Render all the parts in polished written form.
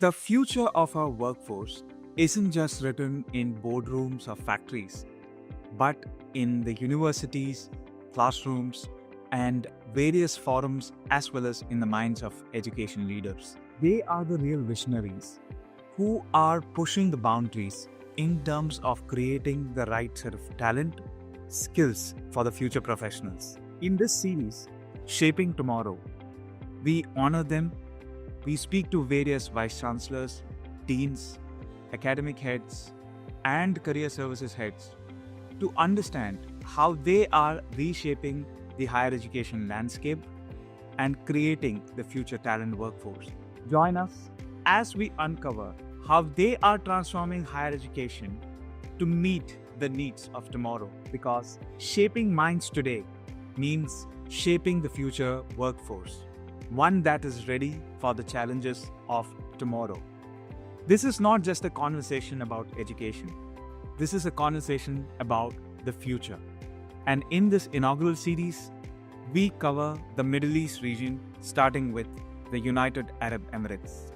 The future of our workforce isn't just written in boardrooms or factories, but in the universities, classrooms, and various forums, as well as in the minds of education leaders. They are the real visionaries who are pushing the boundaries in terms of creating the right set of talent, skills for the future professionals. In this series, Shaping Tomorrow, we honor them. We speak to various vice chancellors, deans, academic heads, and career services heads to understand how they are reshaping the higher education landscape and creating the future talent workforce. Join us as we uncover how they are transforming higher education to meet the needs of tomorrow, because shaping minds today means shaping the future workforce, one that is ready for the challenges of tomorrow. This is not just a conversation about education. This is a conversation about the future. And in this inaugural series, we cover the Middle East region, starting with the United Arab Emirates.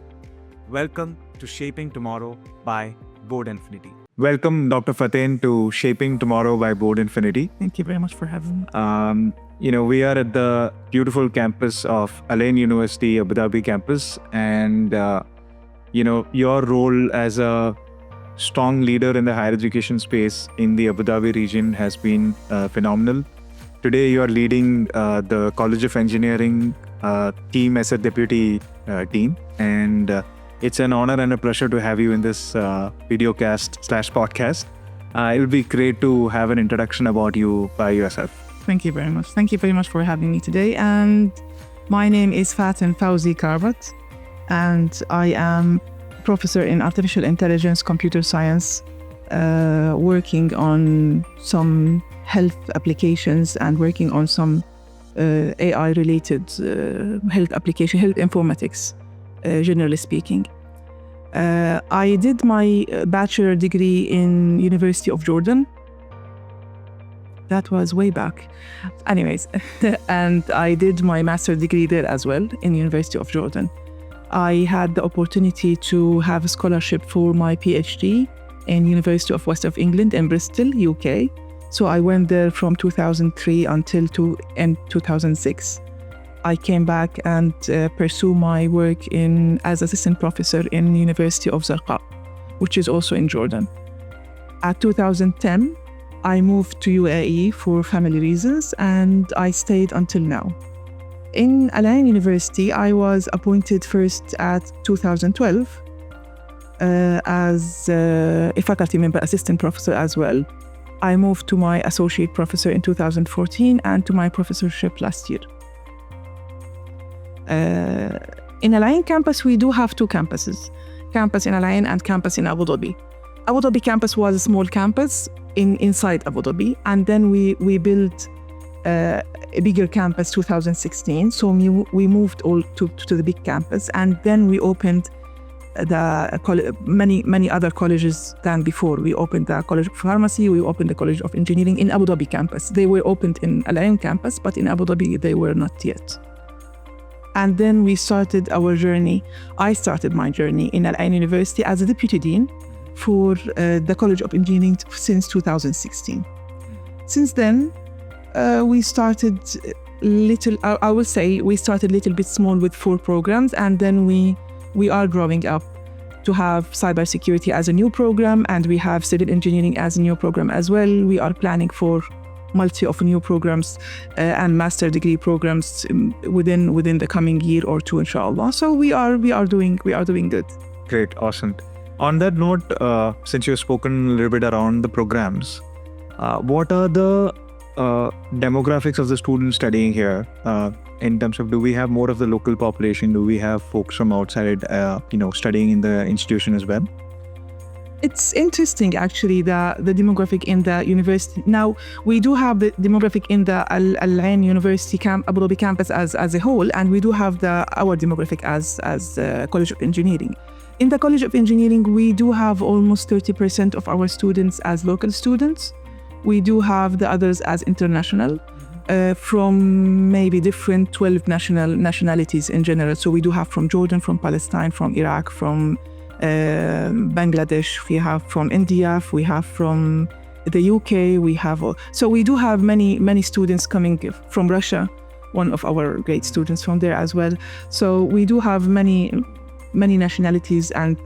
Welcome to Shaping Tomorrow by Board Infinity. Welcome, Dr. Faten, to Shaping Tomorrow by Board Infinity. Thank you very much for having me. We are at the beautiful campus of Ain University, Abu Dhabi campus, and your role as a strong leader in the higher education space in the Abu Dhabi region has been phenomenal. Today, you are leading the College of Engineering team as a deputy dean, and it's an honor and a pleasure to have you in this videocast/podcast. It will be great to have an introduction about you by yourself. Thank you very much. Thank you very much for having me today. And my name is Faten Kharbat, and I am professor in artificial intelligence, computer science, working on some health applications and working on some AI-related health application, health informatics, generally speaking. I did my bachelor degree in University of Jordan. That was way back. Anyways, and I did my master degree there as well in University of Jordan. I had the opportunity to have a scholarship for my PhD in University of West of England in Bristol, UK. So I went there from 2003 until 2006. I came back and pursue my work as assistant professor in University of Zarqa, which is also in Jordan. At 2010, I moved to UAE for family reasons, and I stayed until now. In Ain University, I was appointed first at 2012 as a faculty member, assistant professor as well. I moved to my associate professor in 2014 and to my professorship last year. In Ain campus, we do have two campuses, campus in Ain and campus in Abu Dhabi. Abu Dhabi campus was a small campus inside Abu Dhabi, and then we built a bigger campus 2016. So we moved all to the big campus, and then we opened many other colleges than before. We opened the College of Pharmacy, we opened the College of Engineering in Abu Dhabi campus. They were opened in Ain campus, but in Abu Dhabi they were not yet. And then we started our journey. I started my journey in Ain University as a deputy dean for the College of Engineering since 2016. Since then, we started I will say we started a little bit small with 4 programs, and then we are growing up to have cybersecurity as a new program, and we have civil engineering as a new program as well. We are planning for multi of new programs and master degree programs within the coming year or two, inshallah. So we are doing good. Great, awesome. On that note, since you've spoken a little bit around the programs, what are the demographics of the students studying here? In terms of, do we have more of the local population? Do we have folks from outside, studying in the institution as well? It's interesting, actually, the demographic in the university. Now, we do have the demographic in the Ain University Abu Dhabi campus as a whole, and we do have our demographic as College of Engineering. In the College of Engineering, we do have almost 30% of our students as local students. We do have the others as international. from maybe different 12 nationalities in general. So we do have from Jordan, from Palestine, from Iraq, from Bangladesh, we have from India, we have from the UK, so we do have many students coming from Russia, one of our great students from there as well. So we do have many nationalities and,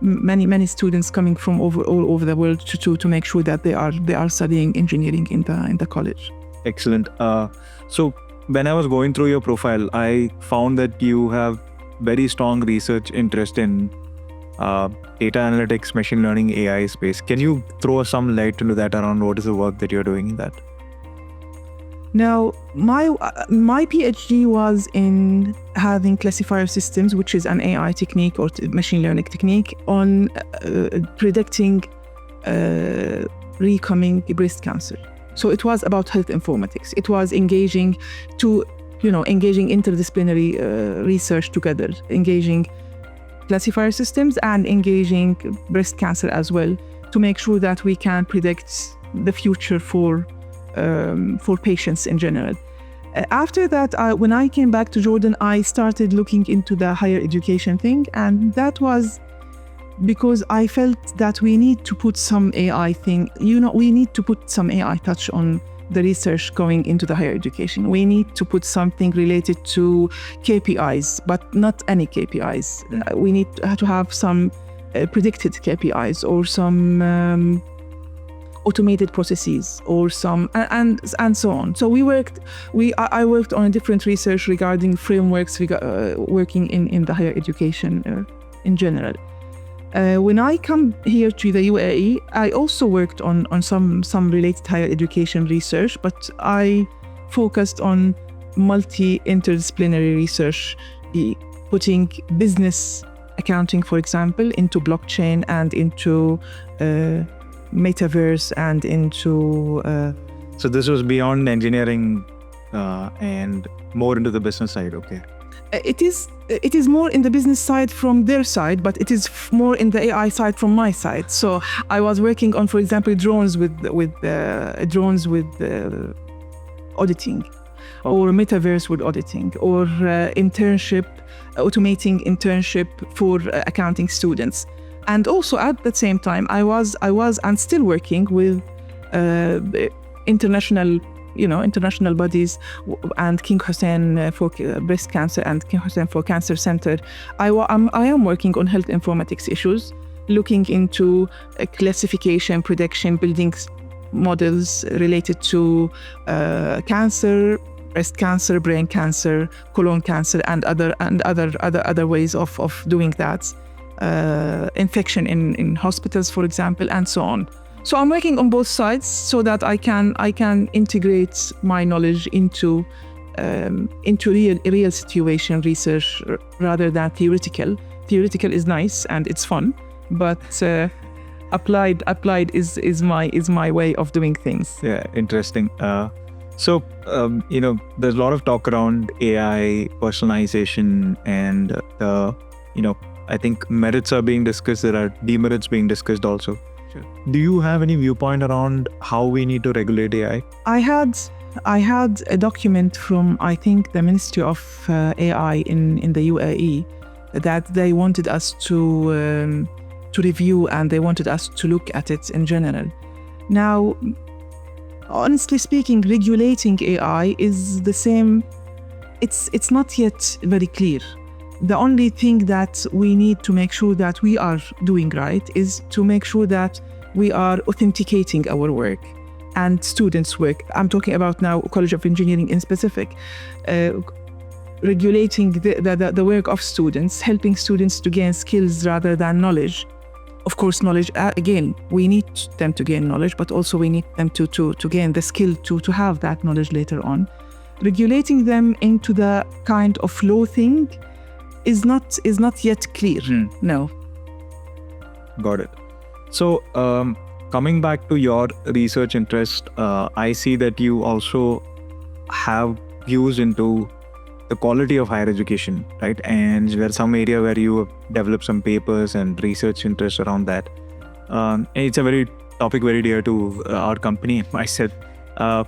many students coming from all over the world to make sure that they are studying engineering in the college. Excellent. So when I was going through your profile, I found that you have very strong research interest in data analytics, machine learning, AI space. Can you throw some light into that around what is the work that you're doing in that? Now, my PhD was in having classifier systems, which is an AI technique or machine learning technique on predicting recoming breast cancer. So it was about health informatics. It was engaging interdisciplinary research together, engaging classifier systems and engaging breast cancer as well, to make sure that we can predict the future for patients in general. After that, when I came back to Jordan, I started looking into the higher education thing, and that was because I felt that we need to put some AI thing, we need to put some AI touch on the research going into the higher education. We need to put something related to KPIs, but not any KPIs. We need to have some predicted KPIs or some automated processes or some and so on. So I worked on a different research regarding frameworks working in the higher education in general. When I come here to the UAE, I also worked on some related higher education research, but I focused on multi-interdisciplinary research, putting business accounting, for example, into blockchain and into metaverse and into... So this was beyond engineering and more into the business side, okay? It is more in the business side from their side, but it is more in the AI side from my side. So I was working on, for example, drones with auditing, or metaverse with auditing, or automating internship for accounting students. And also at the same time, I was and still working with international bodies and King Hussein for breast cancer and King Hussein for Cancer Center. I am working on health informatics issues, looking into classification, prediction, building models related to cancer, breast cancer, brain cancer, colon cancer, and other ways of doing that. Infection in hospitals, for example, and so on. So I'm working on both sides so that I can integrate my knowledge into real situation research rather than theoretical. Theoretical is nice and it's fun, but applied is my way of doing things. Yeah, interesting. So there's a lot of talk around AI, personalization, and I think merits are being discussed. There are demerits being discussed also. Sure. Do you have any viewpoint around how we need to regulate AI? I had a document from, I think, the Ministry of AI in the UAE that they wanted us to review, and they wanted us to look at it in general. Now, honestly speaking, regulating AI is the same. It's not yet very clear. The only thing that we need to make sure that we are doing right is to make sure that we are authenticating our work and students' work. I'm talking about now College of Engineering in specific. Regulating the work of students, helping students to gain skills rather than knowledge. Of course, knowledge, again, we need them to gain knowledge, but also we need them to gain the skill to have that knowledge later on. Regulating them into the kind of law thing is not yet clear. No. Got it. So coming back to your research interest, I see that you also have views into the quality of higher education, right? And there's some area where you have developed some papers and research interest around that. And it's a topic very dear to our company, myself.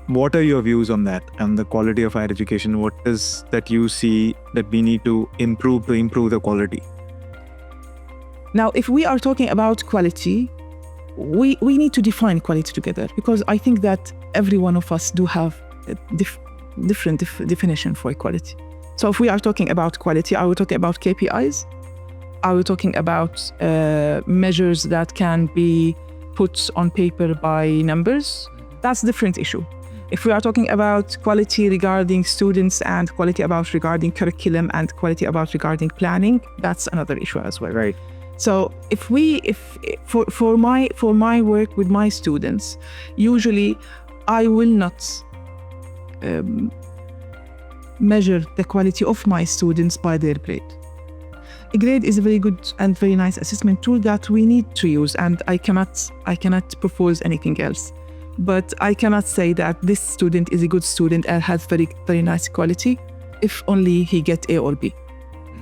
What are your views on that and the quality of higher education? What is that you see that we need to improve the quality? Now, if we are talking about quality, we need to define quality together, because I think that every one of us do have a different definition for quality. So if we are talking about quality, are we talking about KPIs? Are we talking about measures that can be put on paper by numbers? That's a different issue. If we are talking about quality regarding students and quality regarding curriculum and quality regarding planning, that's another issue as well. Right. So for my work with my students, usually I will not measure the quality of my students by their grade. A grade is a very good and very nice assessment tool that we need to use, and I cannot propose anything else. But I cannot say that this student is a good student and has very, very nice quality if only he gets A or B.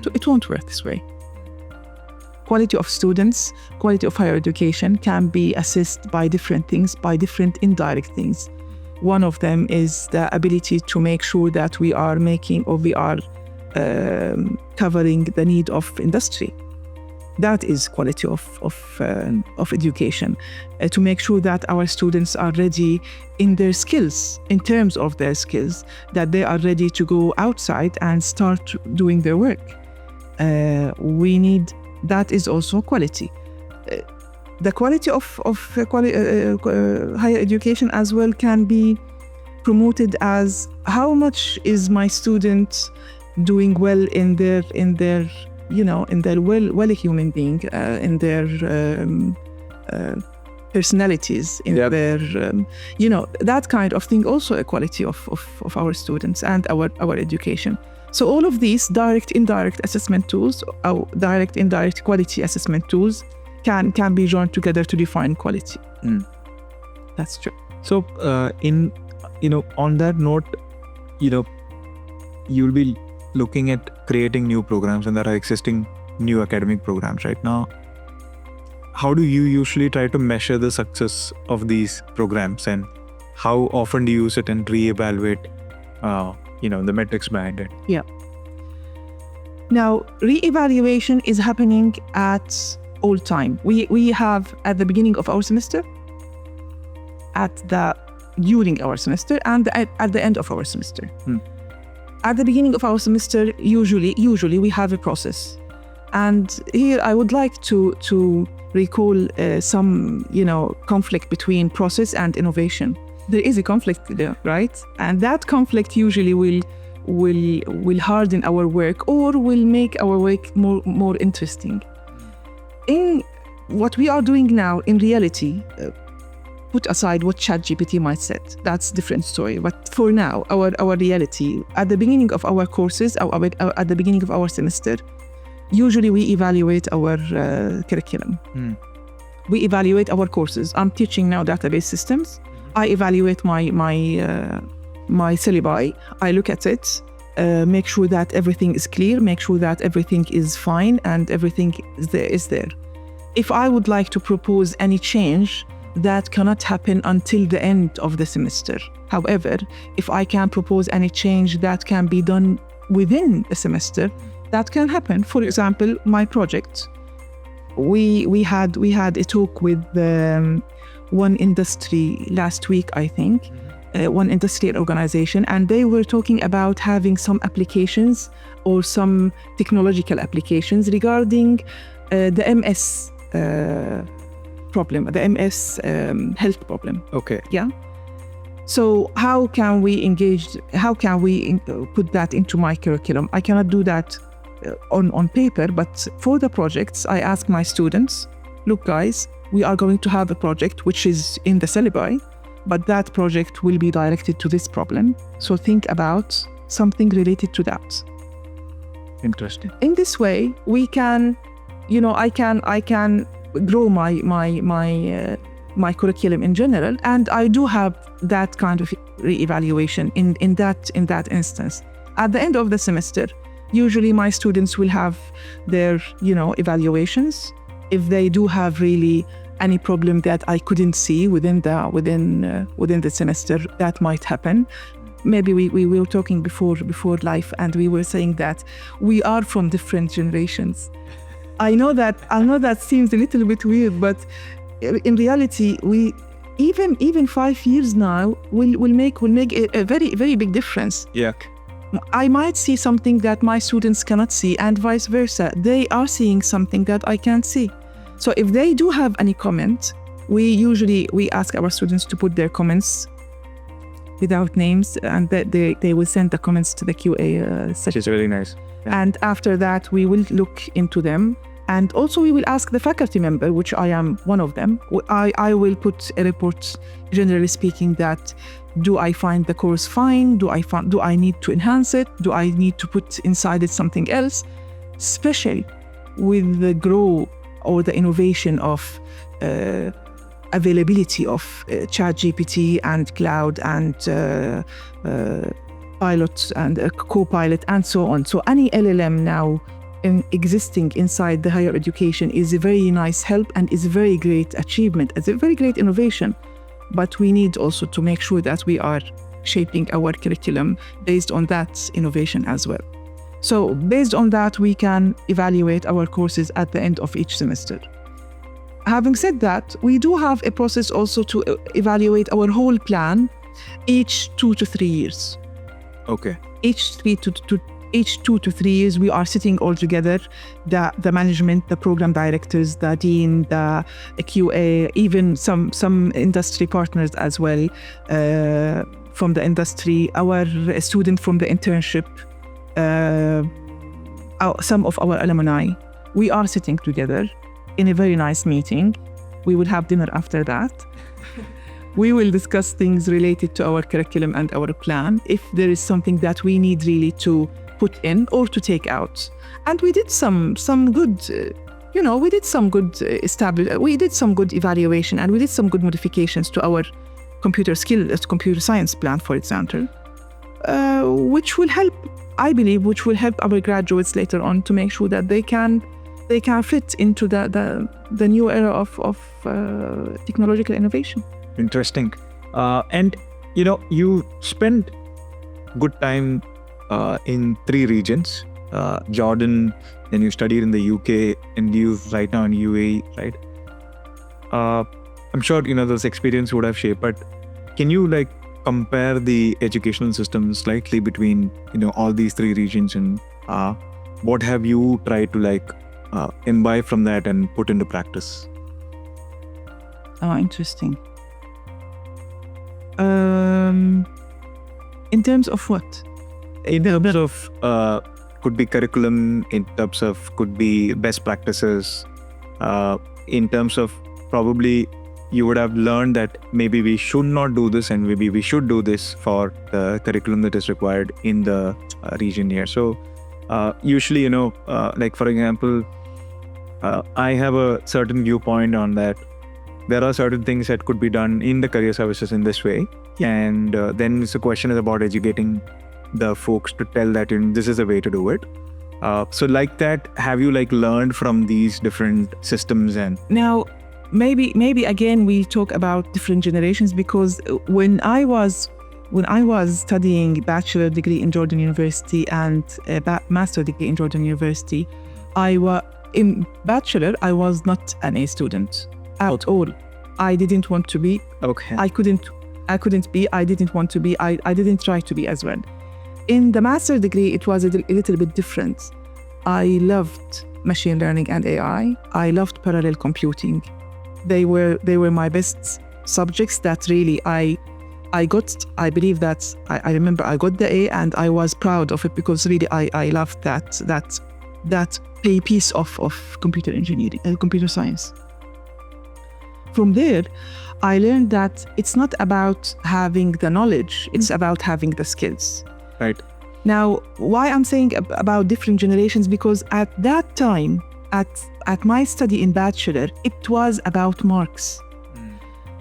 So it won't work this way. Quality of students, quality of higher education can be assessed by different things, by different indirect things. One of them is the ability to make sure that we are covering the need of industry. That is quality of education, to make sure that our students are ready in their skills, in terms of their skills, that they are ready to go outside and start doing their work. That is also quality. The quality of higher education as well can be promoted as how much is my student doing well in their well a human being, in their personalities, in their that kind of thing. Also a quality of our students and our education. So all of these direct, indirect assessment tools, or direct, indirect quality assessment tools can be joined together to define quality. That's true. So on that note, you'll be looking at creating new programs, and there are existing new academic programs right now. How do you usually try to measure the success of these programs, and how often do you use it and reevaluate the metrics behind it? Yeah. Now, reevaluation is happening at all time. We have at the beginning of our semester, during our semester, and at the end of our semester. At the beginning of our semester, usually we have a process. And here I would like to recall some conflict between process and innovation. There is a conflict there, right? And that conflict usually will harden our work, or will make our work more interesting. In what we are doing now, in reality, put aside what ChatGPT might say, that's a different story. But for now, our reality, at the beginning of our courses, at the beginning of our semester, usually we evaluate our curriculum. We evaluate our courses. I'm teaching now database systems. I evaluate my syllabi. I look at it, make sure that everything is clear, make sure that everything is fine and everything is there. If I would like to propose any change, that cannot happen until the end of the semester. However, if I can propose any change that can be done within a semester, that can happen. For example, my project, we had a talk with one industry last week, I think, one industry organization, and they were talking about having some applications or some technological applications regarding the MS problem, the MS health problem. Okay. Yeah. So how can we put that into my curriculum? I cannot do that on paper, but for the projects, I ask my students, look guys, we are going to have a project which is in the syllabi, but that project will be directed to this problem. So think about something related to that. Interesting. In this way, we can, I can grow my curriculum in general, and I do have that kind of re-evaluation in that instance. At the end of the semester, usually my students will have their evaluations. If they do have really any problem that I couldn't see within the semester that might happen. Maybe we were talking before life, and we were saying that we are from different generations. I know that seems a little bit weird, but in reality, we even 5 years now will make a very, very big difference. Yeah. I might see something that my students cannot see, and vice versa. They are seeing something that I can't see. So if they do have any comment, we ask our students to put their comments without names, and they will send the comments to the QA section. Which is really nice. Yeah. And after that, we will look into them. And also we will ask the faculty member, which I am one of them. I will put a report, generally speaking, that do I find the course fine? Do I need to enhance it? Do I need to put inside it something else? Especially with the growth or the innovation of availability of ChatGPT and cloud and pilot and co-pilot and so on. So any LLM now existing inside the higher education is a very nice help and is a very great achievement. It's a very great innovation. But we need also to make sure that we are shaping our curriculum based on that innovation as well. So based on that, we can evaluate our courses at the end of each semester. Having said that, we do have a process also to evaluate our whole plan each 2 to 3 years. Okay. Each 2 to 3 years, we are sitting all together, the management, the program directors, the dean, the QA, even some industry partners as well from the industry, our student from the internship, some of our alumni. We are sitting together in a very nice meeting. We will have dinner after that. We will discuss things related to our curriculum and our plan, if there is something that we need really to put in or to take out. And we did some good, we did some good we did some good evaluation, and we did some good modifications to our computer science plan, for example, which will help, I believe, our graduates later on to make sure that they can fit into the new era of technological innovation. Interesting. And you spent good time in 3 regions, Jordan, then you studied in the UK, and you right now in UAE, right? I'm sure those experience would have shaped, but can you compare the educational system slightly between all these 3 regions, and what have you tried to imbibe from that and put into practice? Oh, interesting. In terms of what? In terms of could be curriculum, in terms of could be best practices, in terms of probably you would have learned that maybe we should not do this and maybe we should do this for the curriculum that is required in the region here. So usually, for example, I have a certain viewpoint on that. There are certain things that could be done in the career services in this way. And then the question is about educating the folks to tell that this is a way to do it. So like that, have you learned from these different systems? And now maybe again we talk about different generations, because when I was studying bachelor degree in Jordan University and a master degree in Jordan University, in bachelor I was not an A student at all. I didn't want to be. Okay. I couldn't be. I didn't want to be. I didn't try to be as well. In the master degree, it was a little bit different. I loved machine learning and AI. I loved parallel computing. They were my best subjects that really I got. I believe that I remember I got the A, and I was proud of it, because really I loved that piece of computer engineering and computer science. From there, I learned that it's not about having the knowledge, it's about having the skills. Right. Now, why I'm saying about different generations, because at that time, at my study in bachelor, it was about marks.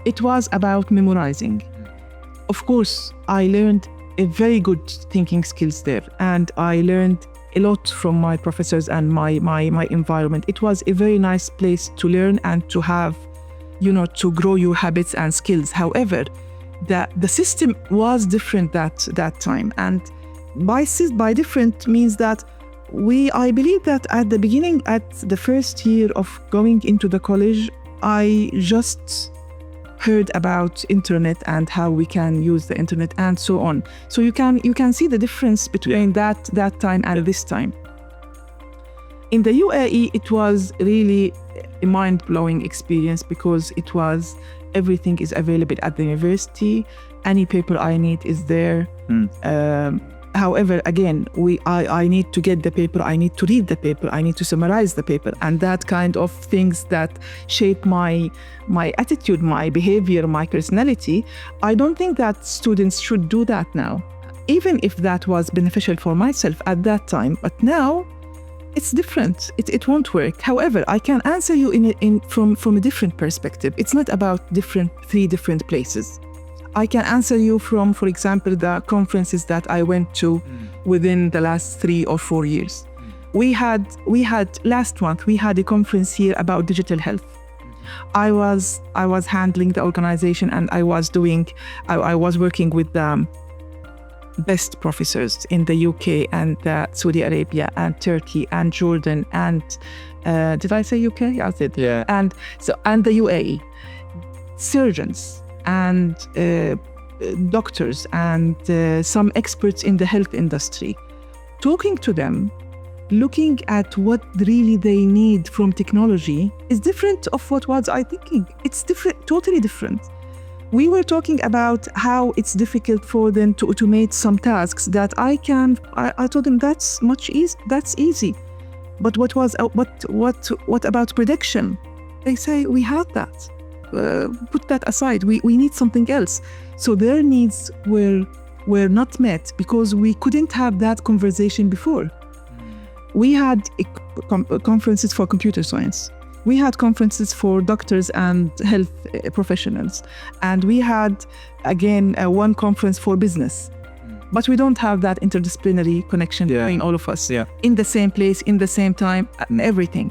It was about memorizing. Of course, I learned a very good thinking skills there, and I learned a lot from my professors and my environment. It was a very nice place to learn and to have to grow your habits and skills. However, the system was different that time, and by different means that I believe that at the beginning, at the first year of going into the college, I just heard about internet and how we can use the internet and so on. So you can see the difference between that time and this time. In the UAE, it was really a mind-blowing experience because everything is available at the university. Any paper I need is there. However, again, I need to get the paper, I need to read the paper, I need to summarize the paper, and that kind of things that shape my attitude, my behavior, my personality. I don't think that students should do that now, even if that was beneficial for myself at that time. But now, it's different. It won't work. However, I can answer you from a different perspective. It's not about three different places. I can answer you from, for example, the conferences that I went to within the last 3 or 4 years. We had last month, we had a conference here about digital health. I was handling the organization, and I was working with the best professors in the UK and Saudi Arabia and Turkey and Jordan and did I say UK? I said. Yeah. And the UAE, surgeons and doctors and some experts in the health industry, talking to them, looking at what really they need from technology is different of what was I thinking. It's different, totally different. We were talking about how it's difficult for them to automate some tasks that I told them that's easy. But what about prediction? They say we have that. Put that aside. We need something else. So their needs were not met because we couldn't have that conversation before. We had conferences for computer science. We had conferences for doctors and health professionals. And we had, again, one conference for business. But we don't have that interdisciplinary connection between all of us in the same place, in the same time, and everything.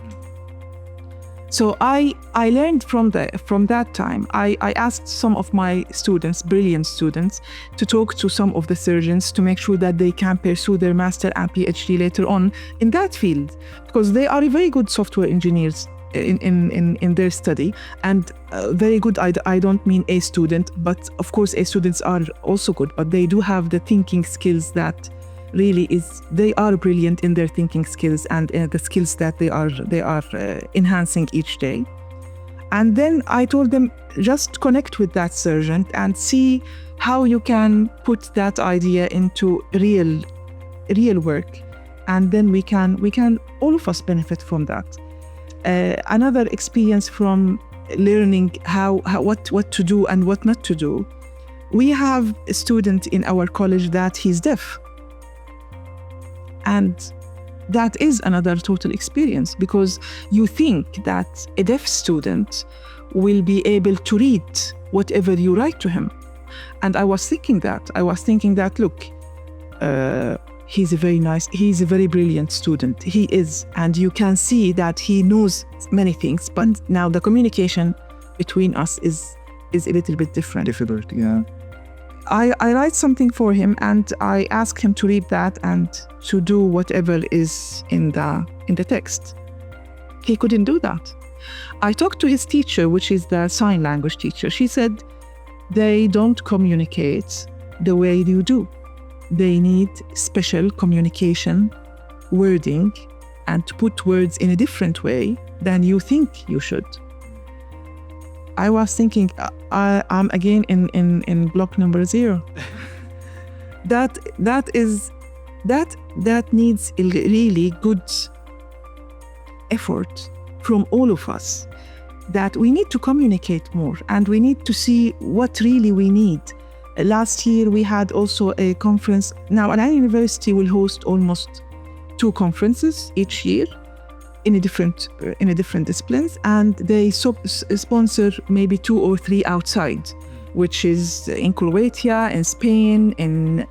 So I learned from that time. I asked some of my students, brilliant students, to talk to some of the surgeons to make sure that they can pursue their master and PhD later on in that field, because they are very good software engineers in their study, and very good. I don't mean A student, but of course A students are also good, but they do have the thinking skills that really they are brilliant in their thinking skills and the skills that they are enhancing each day. And then I told them, just connect with that surgeon and see how you can put that idea into real work, and then we can all of us benefit from that. Another experience from learning what to do and what not to do. We have a student in our college that he's deaf. And that is another total experience, because you think that a deaf student will be able to read whatever you write to him. And I was thinking that, look, he's a very brilliant student. He is, and you can see that he knows many things, but now the communication between us is a little bit different. Difficult, yeah. I write something for him, and I ask him to read that and to do whatever is in the text. He couldn't do that. I talked to his teacher, which is the sign language teacher. She said, they don't communicate the way you do. They need special communication, wording, and to put words in a different way than you think you should. I was thinking, I'm again in block number 0. That needs a really good effort from all of us. That we need to communicate more, and we need to see what really we need. Last year we had also a conference. Now, Ain University will host almost 2 conferences each year in a different disciplines, and they sponsor maybe 2 or 3 outside, which is in Croatia, in Spain, in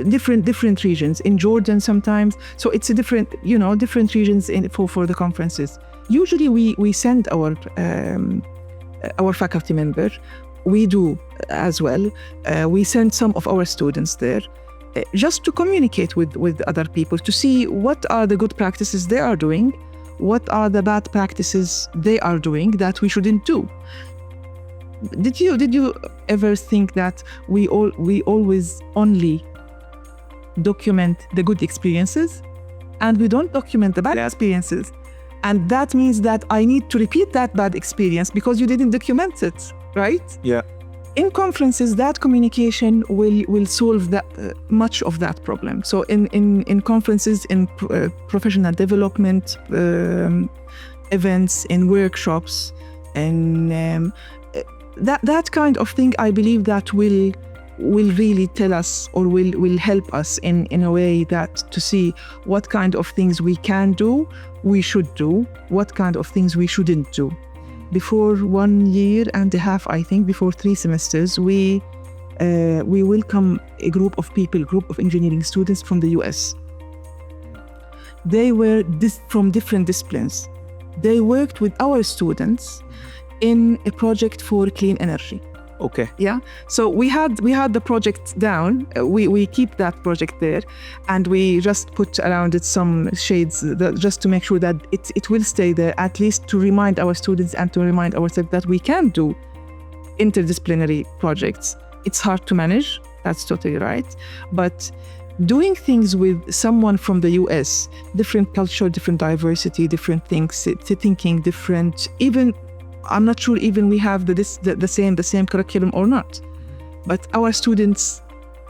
different regions, in Jordan sometimes. So it's a different regions for the conferences. Usually we send our our faculty member. We do as well. We send some of our students there just to communicate with other people, to see what are the good practices they are doing, what are the bad practices they are doing that we shouldn't do. Did you ever think that we always only document the good experiences and we don't document the bad experiences? And that means that I need to repeat that bad experience because you didn't document it, right? Yeah. In conferences, that communication will solve that, much of that problem. So in conferences, in professional development events, in workshops, and that kind of thing, I believe that will really tell us, or will help us in a way that to see what kind of things we can do, we should do, what kind of things we shouldn't do. Before 1.5 years, I think, before 3 semesters, we welcome a group of engineering students from the US. They were from different disciplines. They worked with our students in a project for clean energy. Okay. Yeah. So we had the project down. We keep that project there, and we just put around it some shades just to make sure that it will stay there, at least to remind our students and to remind ourselves that we can do interdisciplinary projects. It's hard to manage. That's totally right. But doing things with someone from the US, different culture, different diversity, different things, thinking different, even I'm not sure even we have the same curriculum or not. But our students,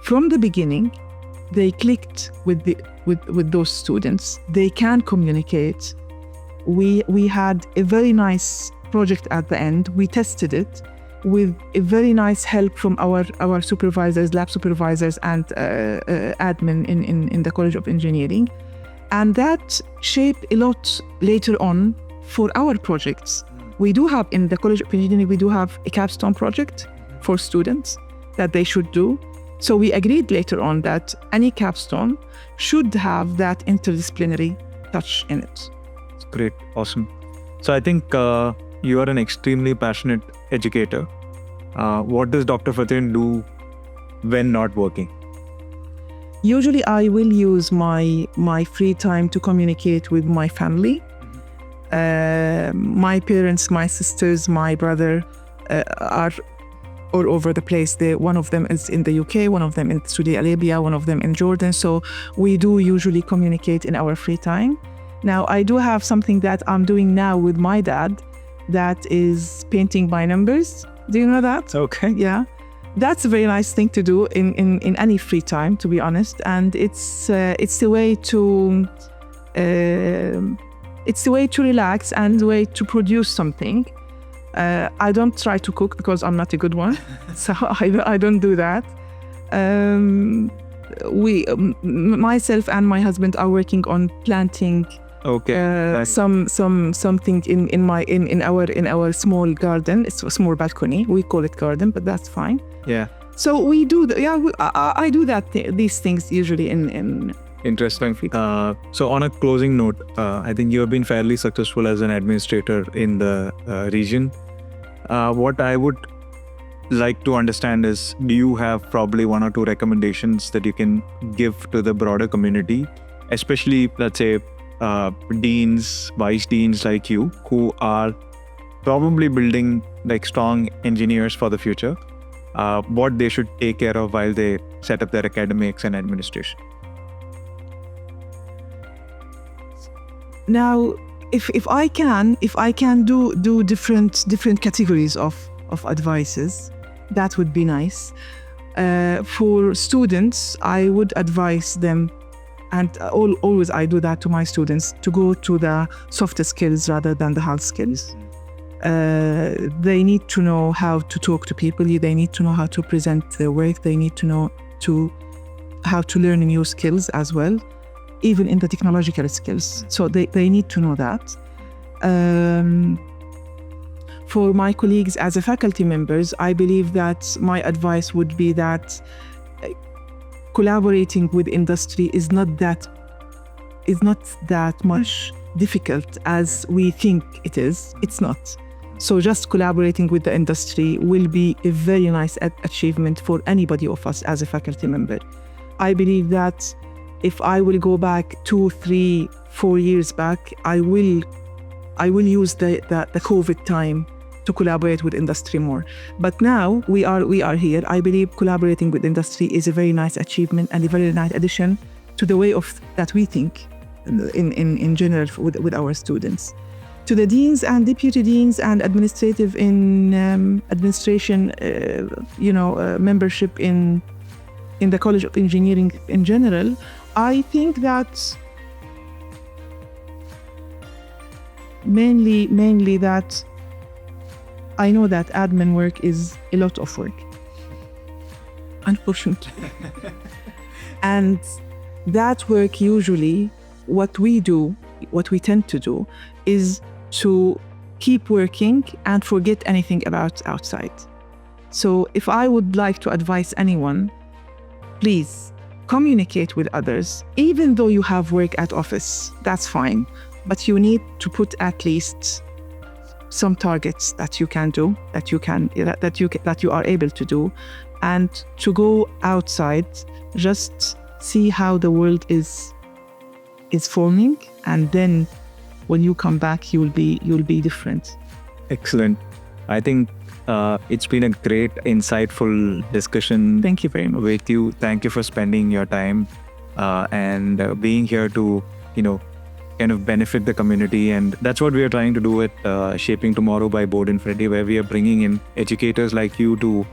from the beginning, they clicked with those students. They can communicate. We had a very nice project at the end. We tested it with a very nice help from our supervisors, lab supervisors, and admin in the College of Engineering. And that shaped a lot later on for our projects. We do have, in the College of Engineering, we do have a capstone project for students that they should do. So we agreed later on that any capstone should have that interdisciplinary touch in it. Great. Awesome. So I think you are an extremely passionate educator. What does Dr. Faten do when not working? Usually I will use my free time to communicate with my family. My parents, my sisters, my brother are all over the place. One of them is in the UK, one of them in Saudi Arabia, one of them in Jordan. So we do usually communicate in our free time. Now, I do have something that I'm doing now with my dad that is painting by numbers. Do you know that? Okay. Yeah. That's a very nice thing to do in any free time, to be honest. And it's a way to... it's a way to relax and a way to produce something. I don't try to cook because I'm not a good one, so I don't do that. Myself and my husband are working on planting something in our small garden. It's a small balcony. We call it garden, but that's fine. Yeah. So we do. I do these things usually in. Interesting. So on a closing note, I think you have been fairly successful as an administrator in the region. What I would like to understand is, do you have probably 1 or 2 recommendations that you can give to the broader community, especially, let's say, deans, vice deans like you, who are probably building like strong engineers for the future, what they should take care of while they set up their academics and administration? Now, if I can do different categories of advices, that would be nice. For students, I would advise them, and always I do that to my students, to go to the softer skills rather than the hard skills. They need to know how to talk to people. They need to know how to present their work. They need to know how to learn new skills as well, even in the technological skills. So they need to know that. For my colleagues as a faculty members, I believe that my advice would be that collaborating with industry is not that much difficult as we think it is. It's not. So just collaborating with the industry will be a very nice achievement for anybody of us as a faculty member. I believe that if I will go back 2, 3, 4 years back, I will use the COVID time to collaborate with industry more. But now we are here. I believe collaborating with industry is a very nice achievement and a very nice addition to the way of that we think in general with our students. To the deans and deputy deans and administrative in administration, membership in the College of Engineering in general, I think that mainly that I know that admin work is a lot of work, unfortunately. And that work usually, what we tend to do is to keep working and forget anything about outside. So if I would like to advise anyone, please communicate with others. Even though you have work at office, that's fine, but you need to put at least some targets that you can do, that you are able to do, and to go outside, just see how the world is forming, and then when you come back, you'll be different. Excellent. I think it's been a great, insightful discussion. Thank you very much. With you. Thank you for spending your time and being here to, kind of benefit the community. And that's what we are trying to do with Shaping Tomorrow by Board Infinity, where we are bringing in educators like you to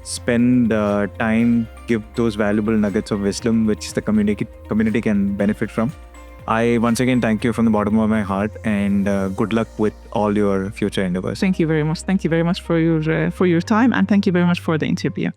spend time, give those valuable nuggets of wisdom which the community can benefit from. I once again thank you from the bottom of my heart, and good luck with all your future endeavors. Thank you very much. Thank you very much for your time, and thank you very much for the interview.